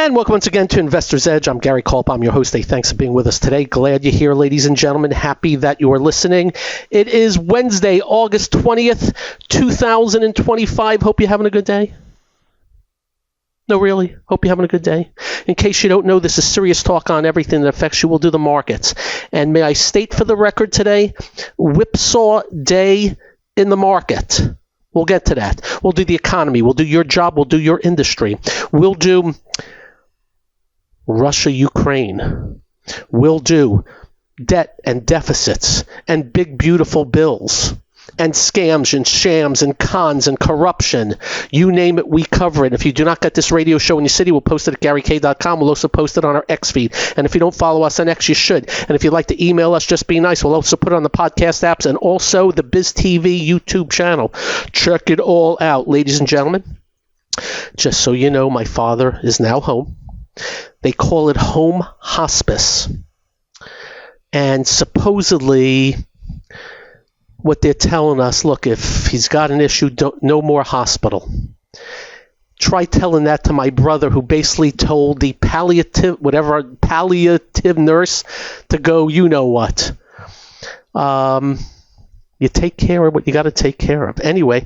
And welcome once again to Investor's Edge. I'm Gary Culp. I'm your host. Hey, thanks for being with us today. Glad you're here, ladies and gentlemen. Happy that you are listening. It is Wednesday, August 20th, 2025. Hope you're having a good day. No, really? Hope you're having a good day. In case you don't know, this is serious talk on everything that affects you. We'll do the markets. And may I state for the record today, whipsaw day in the market. We'll get to that. We'll do the economy. We'll do your job. We'll do your industry. We'll do Russia, Ukraine. We'll do debt and deficits and big, beautiful bills and scams and shams and cons and corruption. You name it, we cover it. If you do not get this radio show in your city, we'll post it at GaryK.com. We'll also post it on our X feed. And if you don't follow us on X, you should. And if you'd like to email us, just be nice. We'll also put it on the podcast apps and also the Biz TV YouTube channel. Check it all out, ladies and gentlemen. Just so you know, my father is now home. They call it home hospice. And supposedly, what they're telling us, look, if he's got an issue, no more hospital. Try telling that to my brother, who basically told the palliative nurse to go, you know what. You take care of what you got to take care of. Anyway,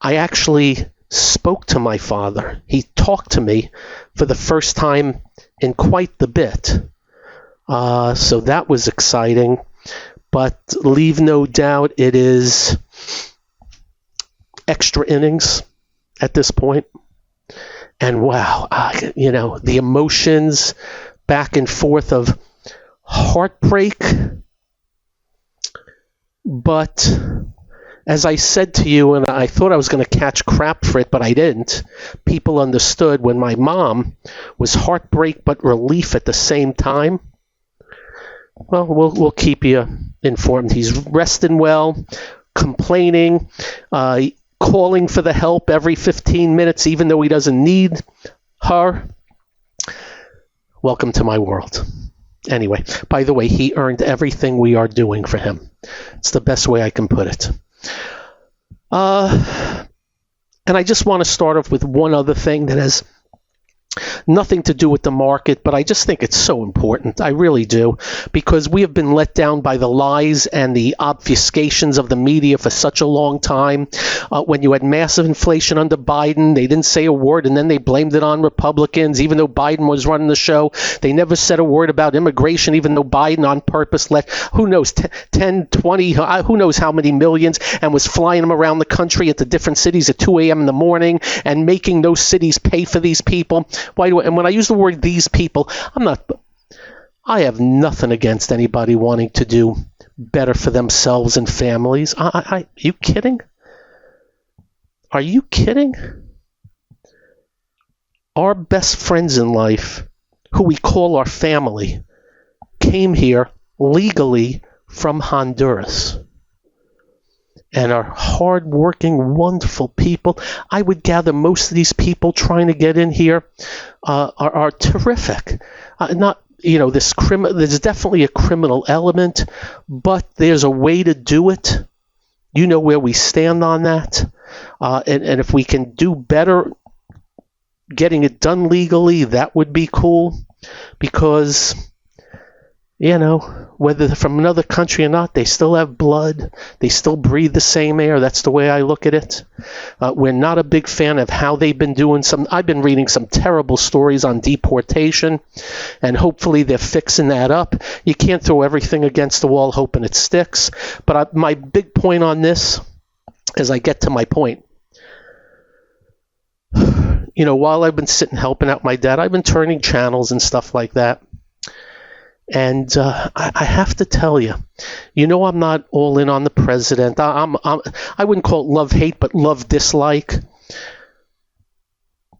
I actually spoke to my father. He talked to me for the first time in quite the bit. So that was exciting. But leave no doubt it is extra innings at this point. And wow, the emotions back and forth of heartbreak. But as I said to you, and I thought I was going to catch crap for it, but I didn't. People understood when my mom was heartbreak but relief at the same time. Well, we'll keep you informed. He's resting well, complaining, calling for the help every 15 minutes, even though he doesn't need her. Welcome to my world. Anyway, by the way, he earned everything we are doing for him. It's the best way I can put it. And I just want to start off with one other thing that has nothing to do with the market, but I just think it's so important. I really do, because we have been let down by the lies and the obfuscations of the media for such a long time. When you had massive inflation under Biden, they didn't say a word, and then they blamed it on Republicans, even though Biden was running the show. They never said a word about immigration, even though Biden on purpose let, who knows, 10, 20, who knows how many millions, and was flying them around the country at the different cities at 2 a.m. in the morning and making those cities pay for these people. And when I use the word these people, I have nothing against anybody wanting to do better for themselves and families. Are you kidding? Are you kidding? Our best friends in life, who we call our family, came here legally from Honduras. And are hardworking, wonderful people. I would gather most of these people trying to get in here are terrific. There's definitely a criminal element, but there's a way to do it. You know where we stand on that. And if we can do better getting it done legally, that would be cool. Because, whether they're from another country or not, they still have blood. They still breathe the same air. That's the way I look at it. We're not a big fan of how they've been doing I've been reading some terrible stories on deportation, and hopefully they're fixing that up. You can't throw everything against the wall hoping it sticks. But my big point on this, as I get to my point, while I've been sitting helping out my dad, I've been turning channels and stuff like that. And I have to tell you, I'm not all in on the president. I wouldn't call it love-hate, but love-dislike.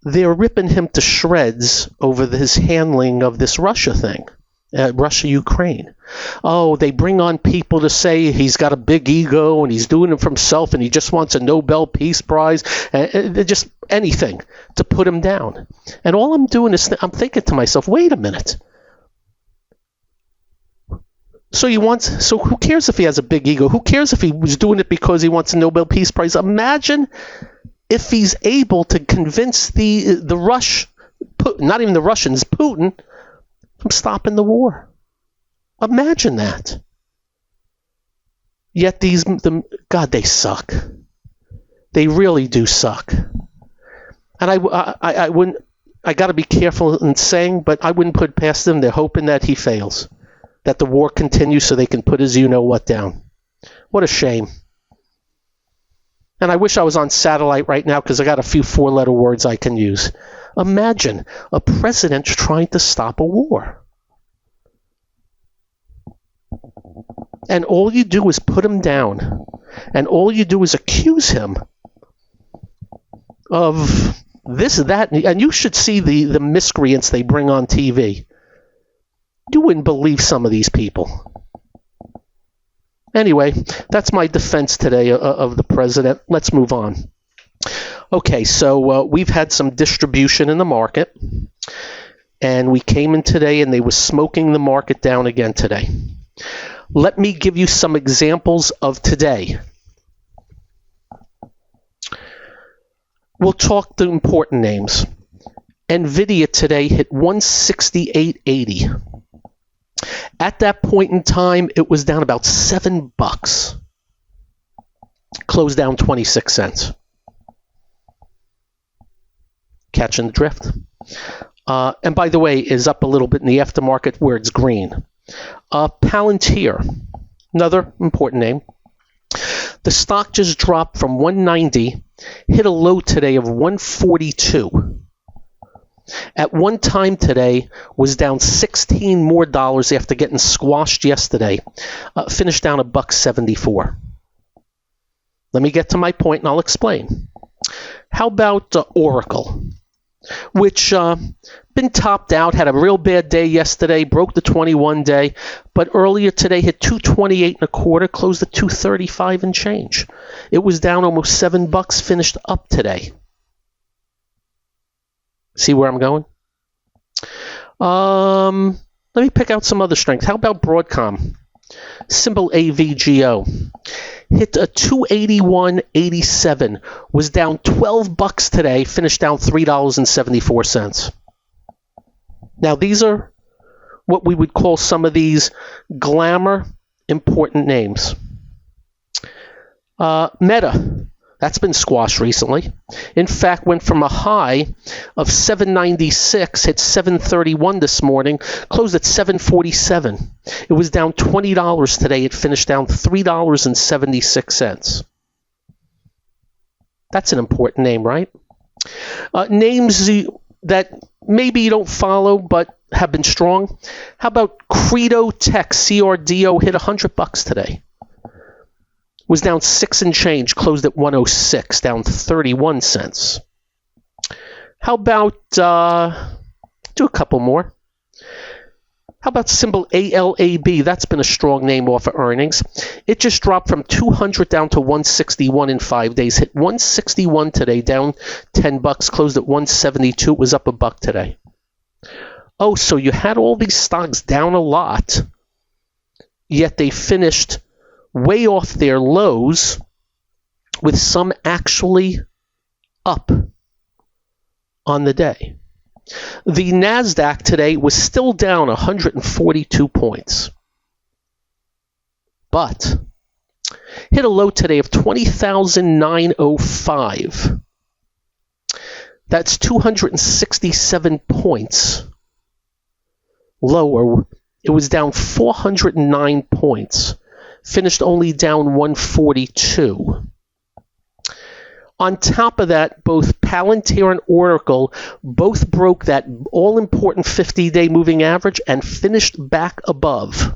They're ripping him to shreds over his handling of this Russia thing, Russia-Ukraine. Oh, they bring on people to say he's got a big ego and he's doing it for himself and he just wants a Nobel Peace Prize. Just anything to put him down. And all I'm doing is I'm thinking to myself, wait a minute. So who cares if he has a big ego? Who cares if he was doing it because he wants a Nobel Peace Prize? Imagine if he's able to convince the not even the Russians, Putin, from stopping the war. Imagine that. Yet God, they suck. They really do suck. And I wouldn't. I got to be careful in saying, but I wouldn't put past them. They're hoping that he fails, that the war continues so they can put his you-know-what down. What a shame. And I wish I was on satellite right now because I got a few four-letter words I can use. Imagine a president trying to stop a war. And all you do is put him down. And all you do is accuse him of this, that, and you should see the miscreants they bring on TV. You wouldn't believe some of these people. Anyway, that's my defense today of the president. Let's move on. Okay, so we've had some distribution in the market, and we came in today and they were smoking the market down again today. Let me give you some examples of today. We'll talk the important names. NVIDIA today hit 168.80. At that point in time, it was down about $7. Closed down 26 cents. Catching the drift. And by the way, is up a little bit in the aftermarket where it's green. Palantir, another important name. The stock just dropped from 190, hit a low today of 142. At one time today, was down $16 more after getting squashed yesterday. Finished down $1.74. Let me get to my point and I'll explain. How about Oracle, which been topped out, had a real bad day yesterday, broke the 21-day, but earlier today hit 228.25, closed at 235 and change. It was down almost $7, finished up today. See where I'm going? Let me pick out some other strengths. How about Broadcom? Symbol AVGO. Hit a 281.87. Was down $12 today. Finished down $3.74. Now these are what we would call some of these glamour important names. Meta. That's been squashed recently. In fact, went from a high of 796, hit 731 this morning, closed at 747. It was down $20 today. It finished down $3.76. That's an important name, right? Names that maybe you don't follow but have been strong. How about Credo Tech, CRDO, hit $100 today. Was down 6 and change, closed at 106, down 31 cents. How about, do a couple more. How about symbol ALAB? That's been a strong name off of earnings. It just dropped from 200 down to 161 in 5 days. Hit 161 today, down $10, closed at 172. It was up $1 today. Oh, so you had all these stocks down a lot, yet they finished way off their lows, with some actually up on the day. The NASDAQ today was still down 142 points, but hit a low today of 20,905. That's 267 points lower. It was down 409 points. Finished only down 142. On top of that, both Palantir and Oracle both broke that all-important 50-day moving average and finished back above.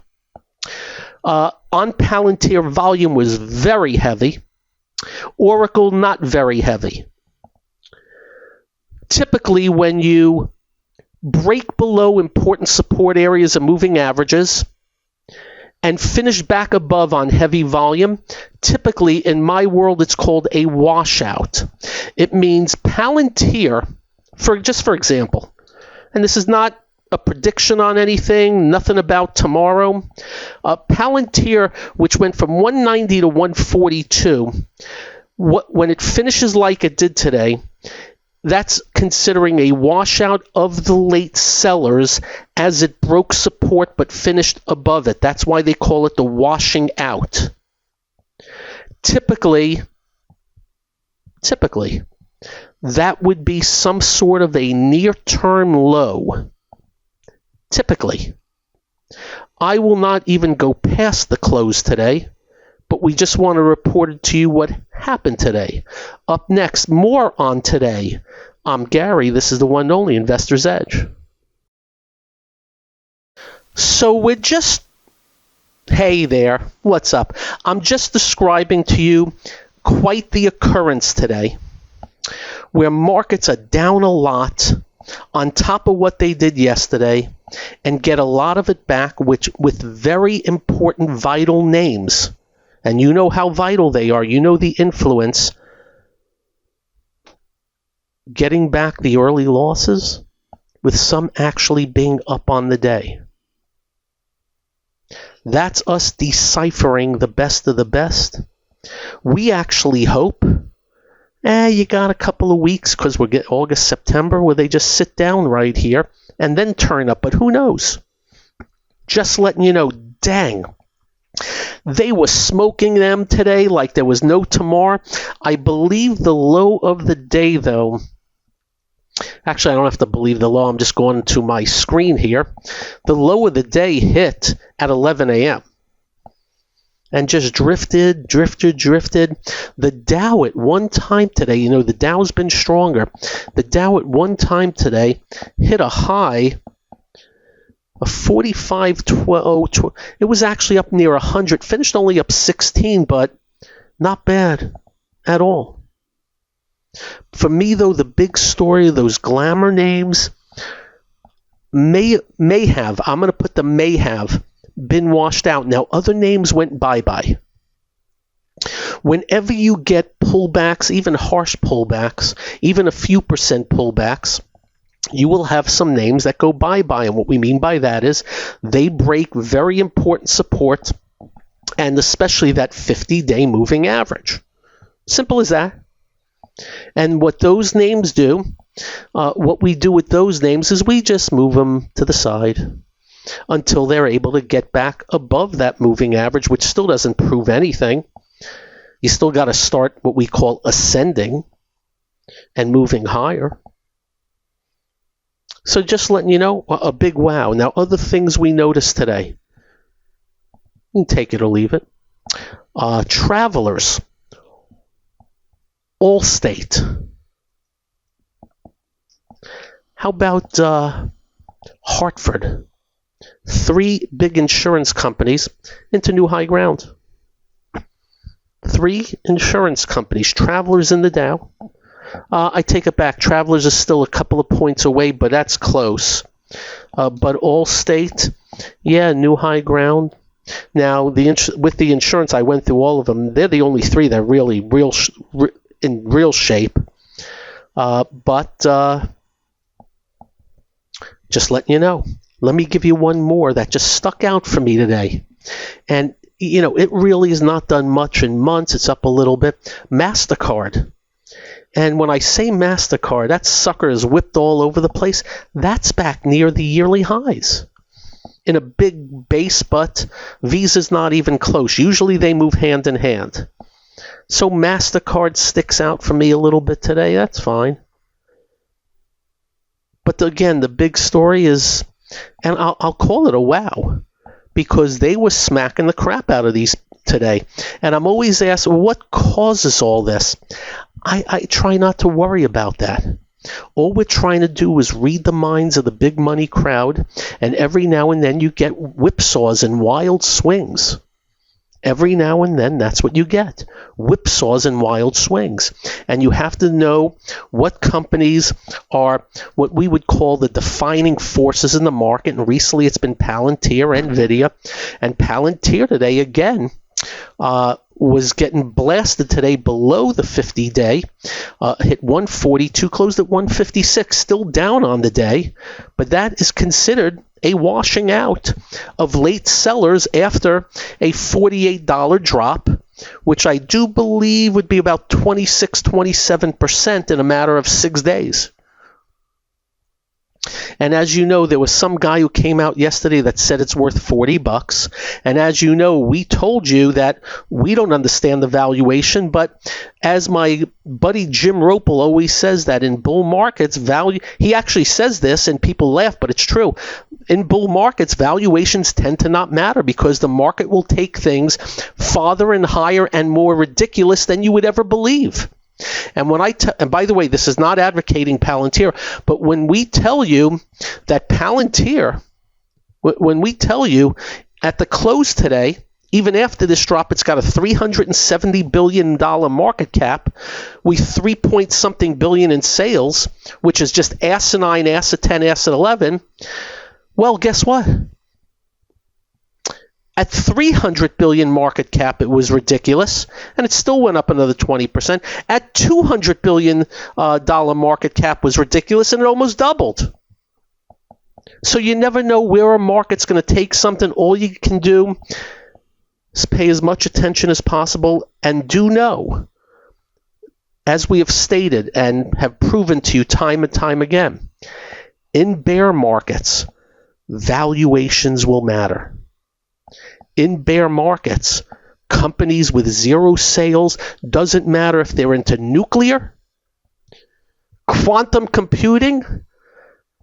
On Palantir, volume was very heavy. Oracle, not very heavy. Typically, when you break below important support areas and moving averages, and finish back above on heavy volume, typically in my world it's called a washout. It means Palantir, for example, and this is not a prediction on anything, nothing about tomorrow. Palantir, which went from 190 to 142, when it finishes like it did today, That's considering a washout of the late sellers as it broke support but finished above it. That's why they call it the washing out. Typically, that would be some sort of a near-term low. Typically. I will not even go past the close today, but we just want to report it to you what happened today. Up next, more on today. I'm Gary. This is the one and only Investor's Edge. So we're just... Hey there. What's up? I'm just describing to you quite the occurrence today where markets are down a lot on top of what they did yesterday and get a lot of it back with very important vital names. And you know how vital they are. You know the influence. Getting back the early losses with some actually being up on the day. That's us deciphering the best of the best. We actually hope, you got a couple of weeks because we'll get August, September, where they just sit down right here and then turn up. But who knows? Just letting you know, dang. They were smoking them today like there was no tomorrow. I believe the low of the day, though. Actually, I don't have to believe the low. I'm just going to my screen here. The low of the day hit at 11 a.m. and just drifted. The Dow at one time today, the Dow's been stronger. The Dow at one time today hit a high of 45.12. It was actually up near 100. Finished only up 16, but not bad at all. For me, though, the big story of those glamour names may have, I'm going to put the may have, been washed out. Now, other names went bye-bye. Whenever you get pullbacks, even harsh pullbacks, even a few percent pullbacks, you will have some names that go bye-bye. And what we mean by that is they break very important support, and especially that 50-day moving average. Simple as that. And what those names do, what we do with those names is we just move them to the side until they're able to get back above that moving average, which still doesn't prove anything. You still got to start what we call ascending and moving higher. So just letting you know, a big wow. Now, other things we noticed today. You can take it or leave it. Travelers. Allstate. How about Hartford? 3 big insurance companies into new high ground. 3 insurance companies. Travelers in the Dow. I take it back. Travelers is still a couple of points away, but that's close. But Allstate, new high ground. Now, with the insurance, I went through all of them. They're the only 3 that are really in real shape. But just letting you know. Let me give you one more that just stuck out for me today. And, it really has not done much in months. It's up a little bit. MasterCard. And when I say MasterCard, that sucker is whipped all over the place. That's back near the yearly highs in a big base, but Visa's not even close. Usually they move hand in hand. So MasterCard sticks out for me a little bit today. That's fine. But again, the big story is, and I'll call it a wow, because they were smacking the crap out of these today. And I'm always asked, what causes all this? I try not to worry about that. All we're trying to do is read the minds of the big money crowd, and every now and then you get whipsaws and wild swings. Every now and then, that's what you get. Whipsaws and wild swings. And you have to know what companies are what we would call the defining forces in the market. And recently it's been Palantir, NVIDIA. And Palantir today, again, was getting blasted today below the 50-day. Hit 142, closed at 156, still down on the day. But that is considered a washing out of late sellers after a $48 drop which I do believe would be about 26, 27% in a matter of 6 days. And as you know, there was some guy who came out yesterday that said it's worth $40. And as you know, we told you that we don't understand the valuation, but as my buddy Jim Ropel always says, that in bull markets, he actually says this and people laugh, but it's true. In bull markets, valuations tend to not matter because the market will take things farther and higher and more ridiculous than you would ever believe. And and by the way, this is not advocating Palantir, but when we tell you that Palantir, when we tell you at the close today, even after this drop, it's got a $370 billion market cap with 3-point-something billion in sales, which is just asinine, asset 10, asset 11. Well, guess what? At $300 billion market cap, it was ridiculous, and it still went up another 20%. At $200 billion market cap was ridiculous, and it almost doubled. So you never know where a market's going to take something. All you can do is pay as much attention as possible, and do know, as we have stated and have proven to you time and time again, in bear markets, valuations will matter. In bear markets, companies with zero sales, doesn't matter if they're into nuclear, quantum computing,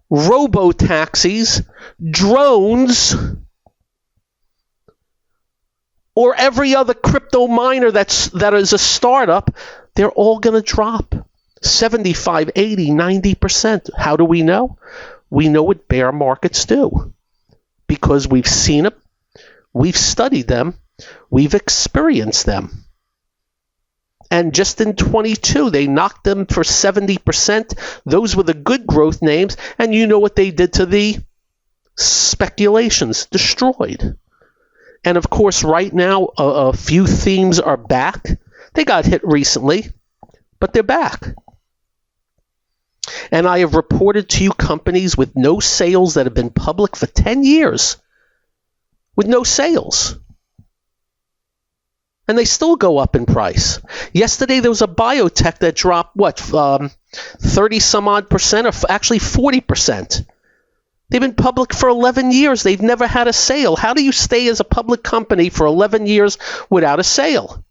robo-taxis, drones, or every other crypto miner that is a startup, they're all going to drop 75, 80, 90%. How do we know? We know what bear markets do because we've seen them. We've studied them. We've experienced them. And just in 22, they knocked them for 70%. Those were the good growth names. And you know what they did to the speculations? Destroyed. And of course, right now, a few themes are back. They got hit recently, but they're back. And I have reported to you companies with no sales that have been public for 10 years. With no sales. And they still go up in price. Yesterday there was a biotech that dropped, 30 some odd percent, or actually 40%. They've been public for 11 years. They've never had a sale. How do you stay as a public company for 11 years without a sale?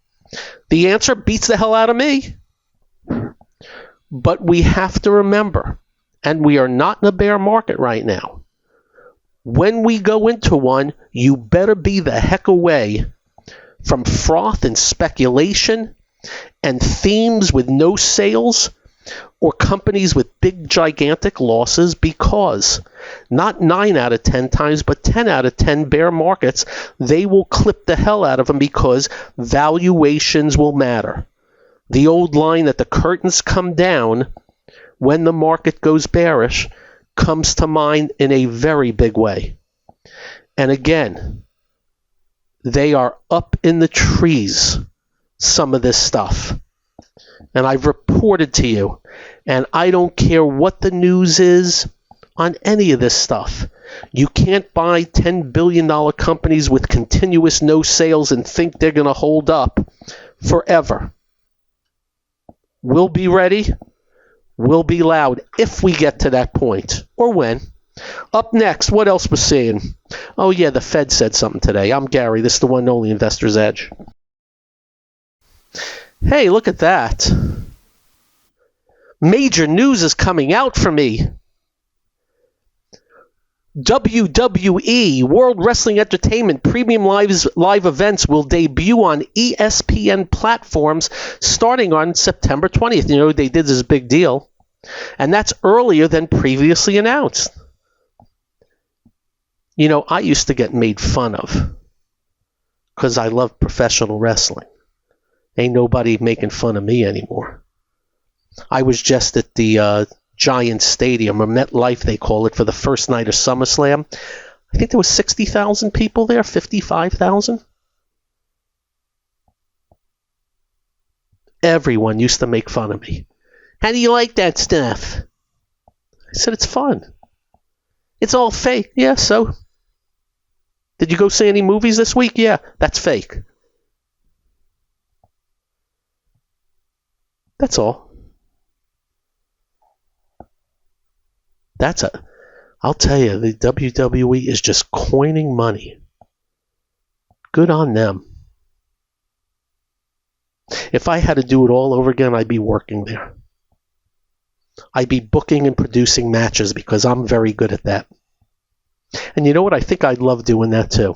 The answer beats the hell out of me. But we have to remember, and we are not in a bear market right now. When we go into one, you better be the heck away from froth and speculation and themes with no sales or companies with big, gigantic losses, because not 9 out of 10 times, but 10 out of 10 bear markets, they will clip the hell out of them because valuations will matter. The old line that the curtains come down when the market goes bearish comes to mind in a very big way. And again, they are up in the trees, some of this stuff. And I've reported to you, and I don't care what the news is on any of this stuff. You can't buy $10 billion companies with continuous no sales and think they're going to hold up forever. We'll be ready. We'll be loud if we get to that point, or when. Up next, what else we're seeing? Oh yeah, the Fed said something today. I'm Gary. This is the one and only Investor's Edge. Hey, look at that. Major news is coming out for me. WWE, World Wrestling Entertainment, premium live events will debut on ESPN platforms starting on September 20th. You know, they did this big deal. And that's earlier than previously announced. You know, I used to get made fun of because I love professional wrestling. Ain't nobody making fun of me anymore. I was just at the Giant Stadium, or MetLife they call it, for the first night of SummerSlam. I think there was 60,000 people there, 55,000. Everyone used to make fun of me. How do you like that stuff? I said, it's fun. It's all fake. Yeah, so? Did you go see any movies this week? Yeah, that's fake. That's all. I'll tell you, the WWE is just coining money. Good on them. If I had to do it all over again, I'd be working there. I'd be booking and producing matches because I'm very good at that. And you know what? I think I'd love doing that too.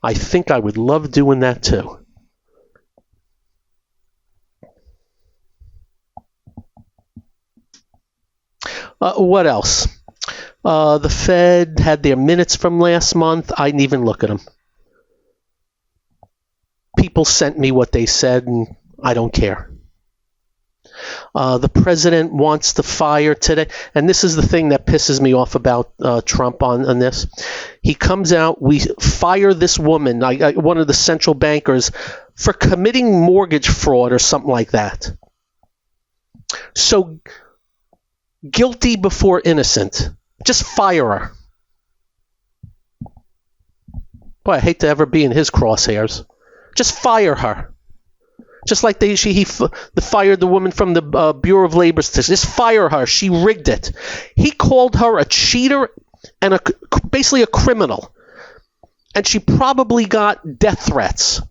I think I would love doing that too. What else? The Fed had their minutes from last month. I didn't even look at them. People sent me what they said, and I don't care. The president wants to fire today, and this is the thing that pisses me off about Trump on this. He comes out, we fire this woman, one of the central bankers, for committing mortgage fraud or something like that. So, guilty before innocent. Just fire her. Boy, I hate to ever be in his crosshairs. Just fire her. Just like he fired the woman from the Bureau of Labor Statistics. Just fire her. She rigged it. He called her a cheater and basically a criminal. And she probably got death threats.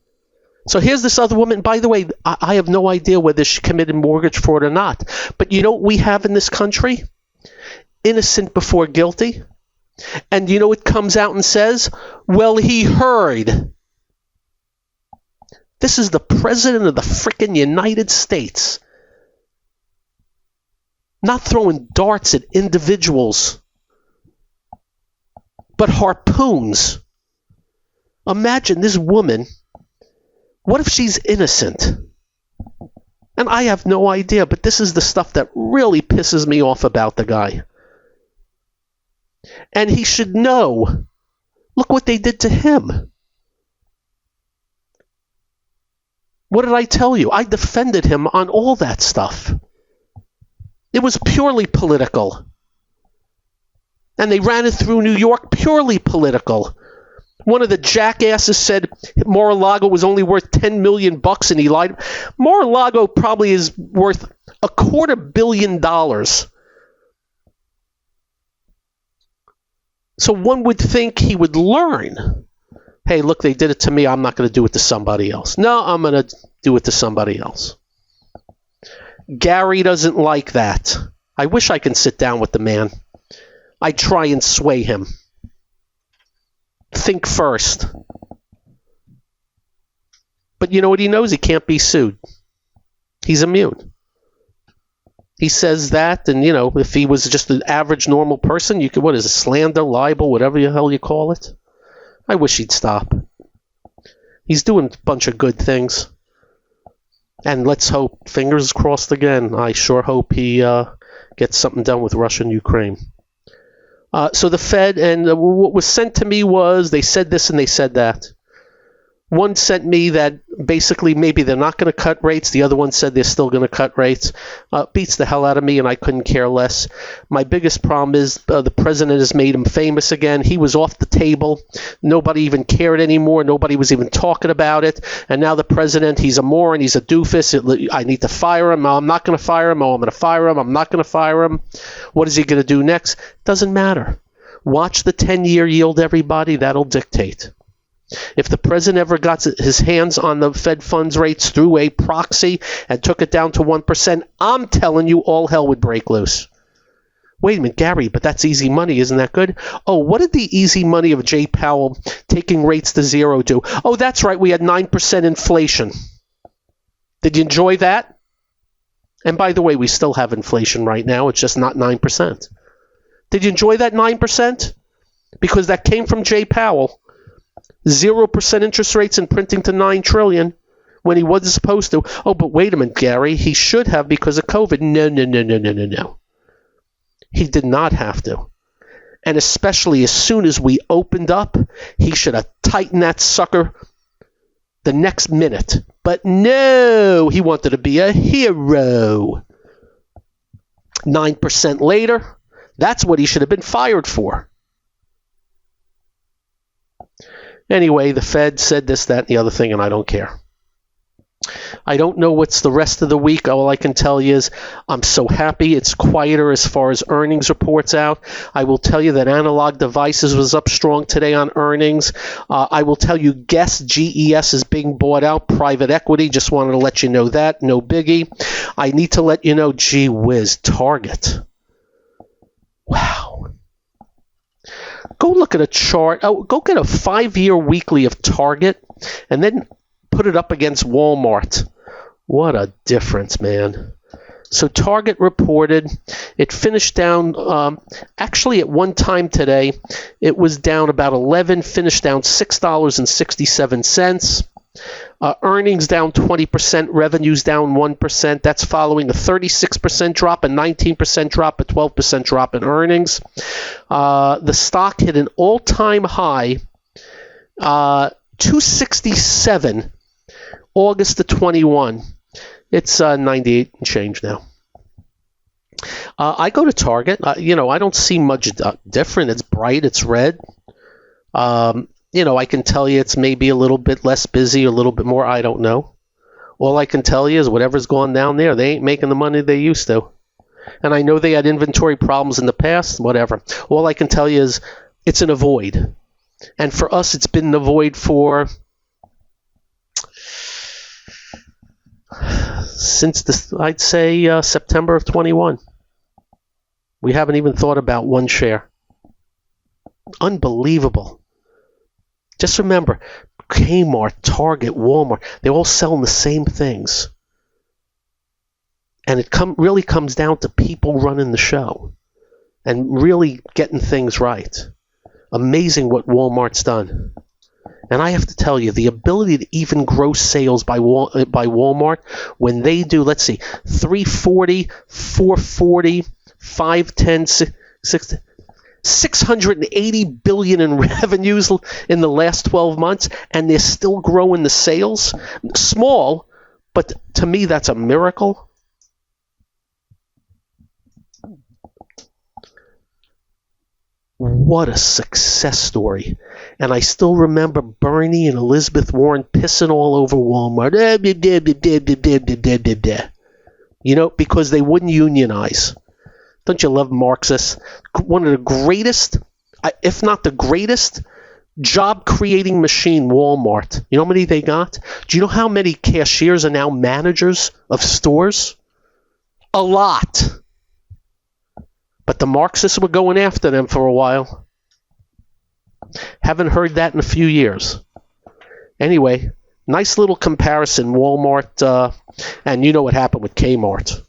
So here's this other woman. By the way, I have no idea whether she committed mortgage fraud or not. But you know what we have in this country? Innocent before guilty. And you know what comes out and says? Well, he heard. This is the president of the frickin' United States. Not throwing darts at individuals, but harpoons. Imagine this woman. What if she's innocent? And I have no idea, but this is the stuff that really pisses me off about the guy. And he should know. Look what they did to him. What did I tell you? I defended him on all that stuff. It was purely political. And they ran it through New York, purely political. One of the jackasses said Mar-a-Lago was only worth $10 million and he lied. Mar-a-Lago probably is worth $250 million. So one would think he would learn. Hey, look, they did it to me. I'm not going to do it to somebody else. No, I'm going to do it to somebody else. Gary doesn't like that. I wish I can sit down with the man. I try and sway him. Think first. But you know what he knows? He can't be sued. He's immune. He says that, and, you know, if he was just an average, normal person, you could, what is it, slander, libel, whatever the hell you call it? I wish he'd stop. He's doing a bunch of good things. And let's hope, fingers crossed again, I sure hope he gets something done with Russia and Ukraine. So the Fed, and what was sent to me was, they said this and they said that. One sent me that basically maybe they're not going to cut rates. The other one said they're still going to cut rates. Beats the hell out of me, and I couldn't care less. My biggest problem is the president has made him famous again. He was off the table. Nobody even cared anymore. Nobody was even talking about it. And now the president, he's a moron. He's a doofus. I need to fire him. I'm not going to fire him. Oh, I'm going to fire him. I'm not going to fire him. What is he going to do next? Doesn't matter. Watch the 10-year yield, everybody. That'll dictate. If the president ever got his hands on the Fed funds rates through a proxy and took it down to 1%, I'm telling you, all hell would break loose. Wait a minute, Gary, but that's easy money. Isn't that good? Oh, what did the easy money of Jay Powell taking rates to zero do? Oh, that's right, we had 9% inflation. Did you enjoy that? And by the way, we still have inflation right now. It's just not 9%. Did you enjoy that 9%? Because that came from Jay Powell. 0% interest rates and printing to $9 trillion when he wasn't supposed to. Oh, but wait a minute, Gary. He should have because of COVID. No. He did not have to. And especially as soon as we opened up, he should have tightened that sucker the next minute. But no, he wanted to be a hero. 9% later, that's what he should have been fired for. Anyway, the Fed said this, that, and the other thing, and I don't care. I don't know what's the rest of the week. All I can tell you is I'm so happy it's quieter as far as earnings reports out. I will tell you that Analog Devices was up strong today on earnings. I will tell you GES is being bought out, private equity. Just wanted to let you know that. No biggie. I need to let you know, gee whiz, Target. Wow. Go look at a chart. Oh, go get a 5-year weekly of Target and then put it up against Walmart. What a difference, man. So Target reported it finished down, actually at one time today, it was down about 11, finished down $6.67. Earnings down 20%, revenues down 1%. That's following a 36% drop, a 19% drop, a 12% drop in earnings. The stock hit an all-time high, 267, August of 21. It's 98 and change now. I go to Target. I don't see much different. It's bright. It's red. I can tell you it's maybe a little bit less busy, a little bit more. I don't know. All I can tell you is whatever's gone down there, they ain't making the money they used to. And I know they had inventory problems in the past, whatever. All I can tell you is it's in a void. And for us, it's been in a void for since I'd say September of 21. We haven't even thought about one share. Unbelievable. Just remember, Kmart, Target, Walmart, they're all selling the same things. And it really comes down to people running the show and really getting things right. Amazing what Walmart's done. And I have to tell you, the ability to even grow sales by Walmart, when they do, let's see, 340, 440, 510, 6, 680 billion in revenues in the last 12 months, and they're still growing the sales. Small, but to me, that's a miracle. What a success story. And I still remember Bernie and Elizabeth Warren pissing all over Walmart. Because they wouldn't unionize. Don't you love Marxists? One of the greatest, if not the greatest, job-creating machine, Walmart. You know how many they got? Do you know how many cashiers are now managers of stores? A lot. But the Marxists were going after them for a while. Haven't heard that in a few years. Anyway, nice little comparison, Walmart, and you know what happened with Kmart.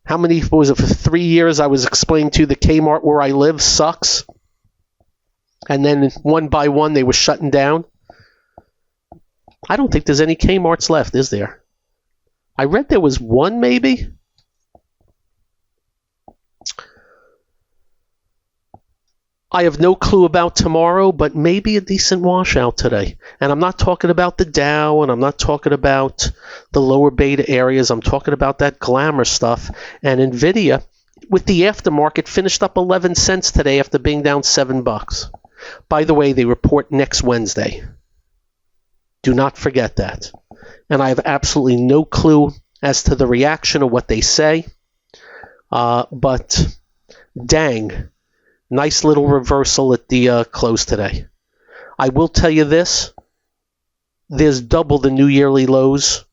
How many, was it for 3 years I was explaining to you the Kmart where I live sucks? And then one by one they were shutting down. I don't think there's any Kmarts left, is there? I read there was one maybe. I have no clue about tomorrow, but maybe a decent washout today. And I'm not talking about the Dow, and I'm not talking about the lower beta areas. I'm talking about that glamour stuff. And NVIDIA, with the aftermarket, finished up 11 cents today after being down $7. By the way, they report next Wednesday. Do not forget that. And I have absolutely no clue as to the reaction or what they say. But dang. Nice little reversal at the close today. I will tell you this. There's double the new yearly lows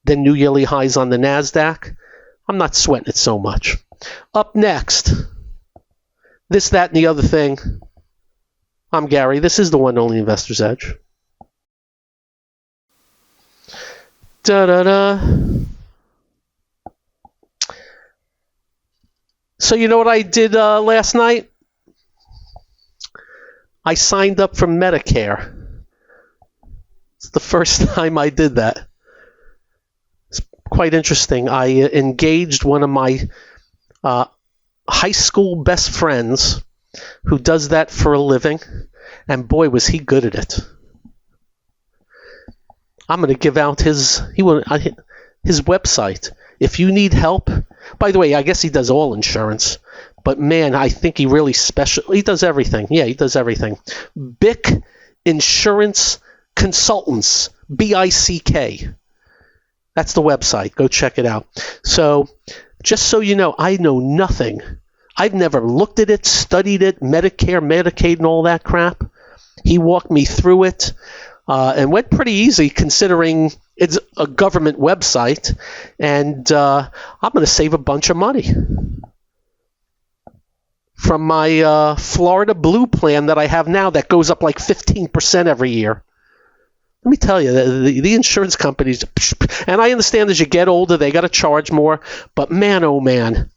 than new yearly highs on the NASDAQ. I'm not sweating it so much. Up next, this, that, and the other thing. I'm Gary. This is the one and only Investor's Edge. Da-da-da. So you know what I did last night? I signed up for Medicare. It's the first time I did that. It's quite interesting. I engaged one of my high school best friends who does that for a living, and boy, was he good at it. I'm going to give out his website. If you need help, by the way, I guess he does all insurance, but man, I think he really he does everything. Yeah, he does everything. BIC Insurance Consultants, BICK. That's the website. Go check it out. So just so you know, I know nothing. I've never looked at it, studied it, Medicare, Medicaid, and all that crap. He walked me through it and went pretty easy considering it's a government website. And I'm going to save a bunch of money from my Florida Blue plan that I have now that goes up like 15% every year. Let me tell you, the insurance companies, and I understand as you get older, they got to charge more, but man, oh man,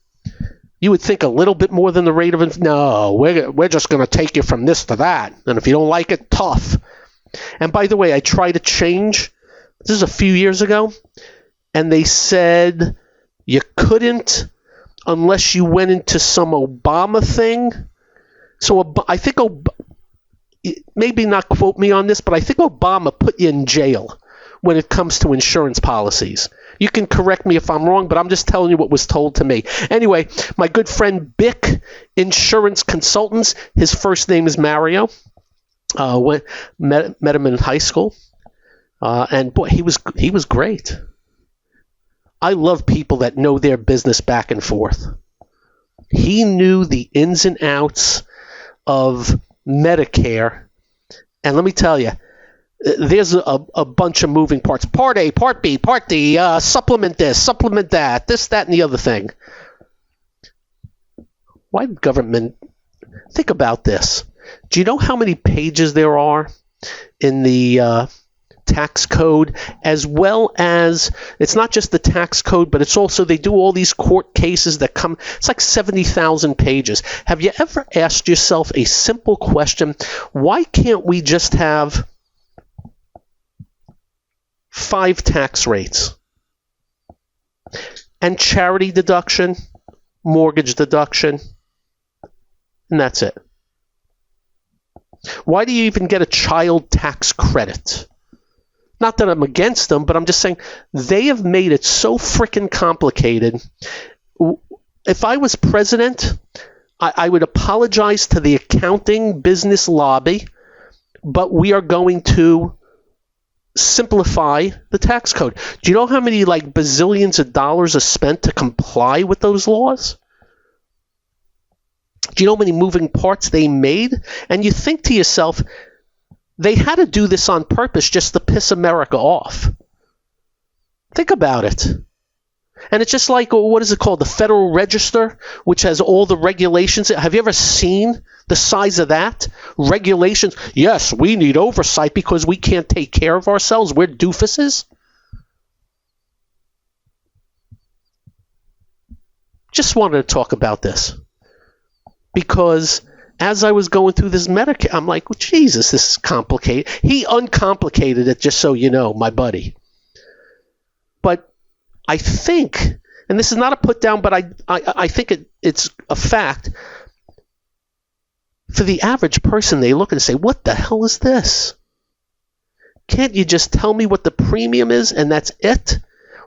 you would think a little bit more than the rate of, no, we're just going to take you from this to that, and if you don't like it, tough. And by the way, I tried to change, this is a few years ago, and they said you couldn't unless you went into some Obama thing. So I think maybe not quote me on this, but I think Obama put you in jail when it comes to insurance policies. You can correct me if I'm wrong, but I'm just telling you what was told to me. Anyway, my good friend Bick Insurance Consultants, his first name is Mario. Met him in high school, and boy, he was great. I love people that know their business back and forth. He knew the ins and outs of Medicare, and let me tell you, there's a bunch of moving parts. Part A, Part B, Part D, supplement this, supplement that, this, that, and the other thing. Why did government think about this? Do you know how many pages there are in the tax code, as well as it's not just the tax code, but it's also they do all these court cases that come. It's like 70,000 pages. Have you ever asked yourself a simple question? Why can't we just have 5 tax rates and charity deduction, mortgage deduction, and that's it? Why do you even get a child tax credit? Not that I'm against them, but I'm just saying they have made it so freaking complicated. If I was president, I would apologize to the accounting business lobby, but we are going to simplify the tax code. Do you know how many like bazillions of dollars are spent to comply with those laws? Do you know how many moving parts they made? And you think to yourself, they had to do this on purpose just to piss America off. Think about it. And it's just like, what is it called? The Federal Register, which has all the regulations. Have you ever seen the size of that? Regulations. Yes, we need oversight because we can't take care of ourselves. We're doofuses. Just wanted to talk about this. Because as I was going through this Medicare, I'm like, well, Jesus, this is complicated. He uncomplicated it, just so you know, my buddy. But I think, and this is not a put down, but I think it's a fact. For the average person, they look and say, what the hell is this? Can't you just tell me what the premium is and that's it?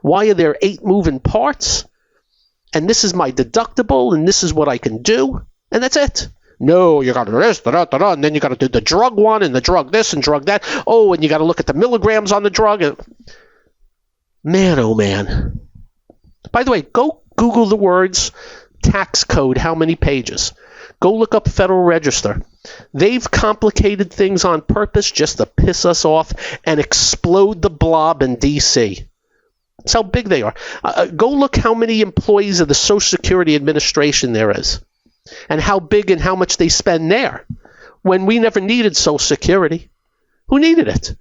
Why are there 8 moving parts? And this is my deductible and this is what I can do. And that's it. No, you got to do this, and then you got to do the drug one and the drug this and drug that. Oh, and you got to look at the milligrams on the drug. Man, oh man. By the way, go Google the words tax code, how many pages. Go look up Federal Register. They've complicated things on purpose just to piss us off and explode the blob in D.C. That's how big they are. Go look how many employees of the Social Security Administration there is. And how big and how much they spend there when we never needed Social Security. Who needed it?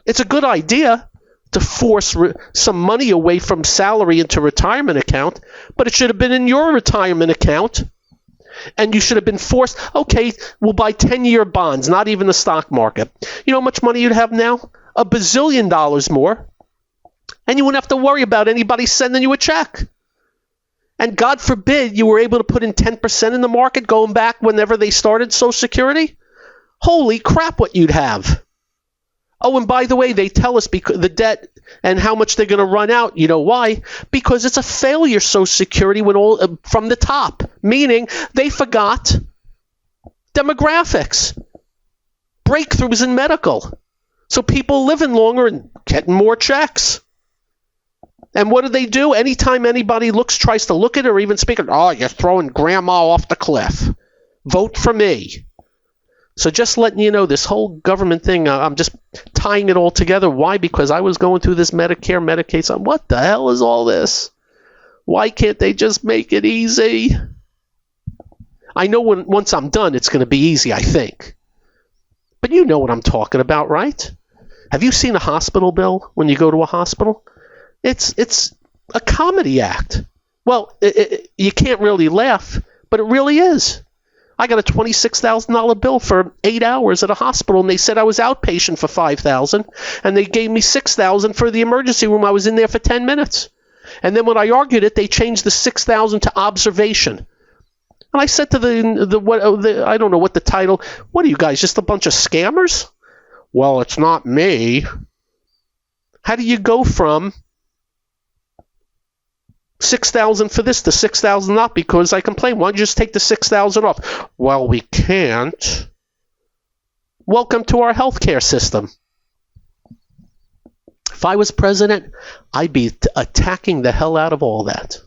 It's a good idea to force some money away from salary into retirement account, but it should have been in your retirement account. And you should have been forced, okay, we'll buy 10-year bonds, not even the stock market. You know how much money you'd have now? $1 bazillion more. And you wouldn't have to worry about anybody sending you a check. And God forbid you were able to put in 10% in the market going back whenever they started Social Security. Holy crap, what you'd have. Oh, and by the way, they tell us because the debt and how much they're going to run out. You know why? Because it's a failure, Social Security, when all from the top. Meaning they forgot demographics, breakthroughs in medical. So people living longer and getting more checks. And what do? Anytime anybody tries to look at it or even speak, oh, you're throwing grandma off the cliff. Vote for me. So just letting you know, this whole government thing, I'm just tying it all together. Why? Because I was going through this Medicare, Medicaid. So what the hell is all this? Why can't they just make it easy? I know once I'm done, it's going to be easy, I think. But you know what I'm talking about, right? Have you seen a hospital bill when you go to a hospital? It's a comedy act. Well, you can't really laugh, but it really is. I got a $26,000 bill for 8 hours at a hospital, and they said I was outpatient for $5,000, and they gave me $6,000 for the emergency room. I was in there for 10 minutes. And then when I argued it, they changed the $6,000 to observation. And I said to the I don't know what the title, what are you guys, just a bunch of scammers? Well, it's not me. How do you go from $6,000 for this to $6,000 not because I complain? Why don't you just take the $6,000 off? Well, we can't. Welcome to our healthcare system. If I was president, I'd be attacking the hell out of all that.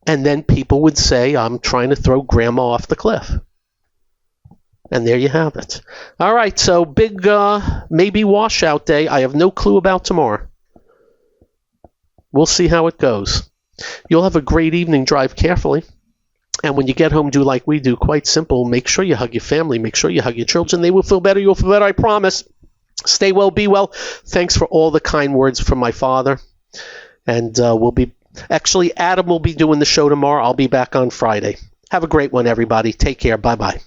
And then people would say, I'm trying to throw grandma off the cliff. And there you have it. All right, so big maybe washout day. I have no clue about tomorrow. We'll see how it goes. You'll have a great evening. Drive carefully. And when you get home, do like we do. Quite simple. Make sure you hug your family. Make sure you hug your children. They will feel better. You'll feel better, I promise. Stay well, be well. Thanks for all the kind words from my father. And Adam will be doing the show tomorrow. I'll be back on Friday. Have a great one, everybody. Take care. Bye-bye.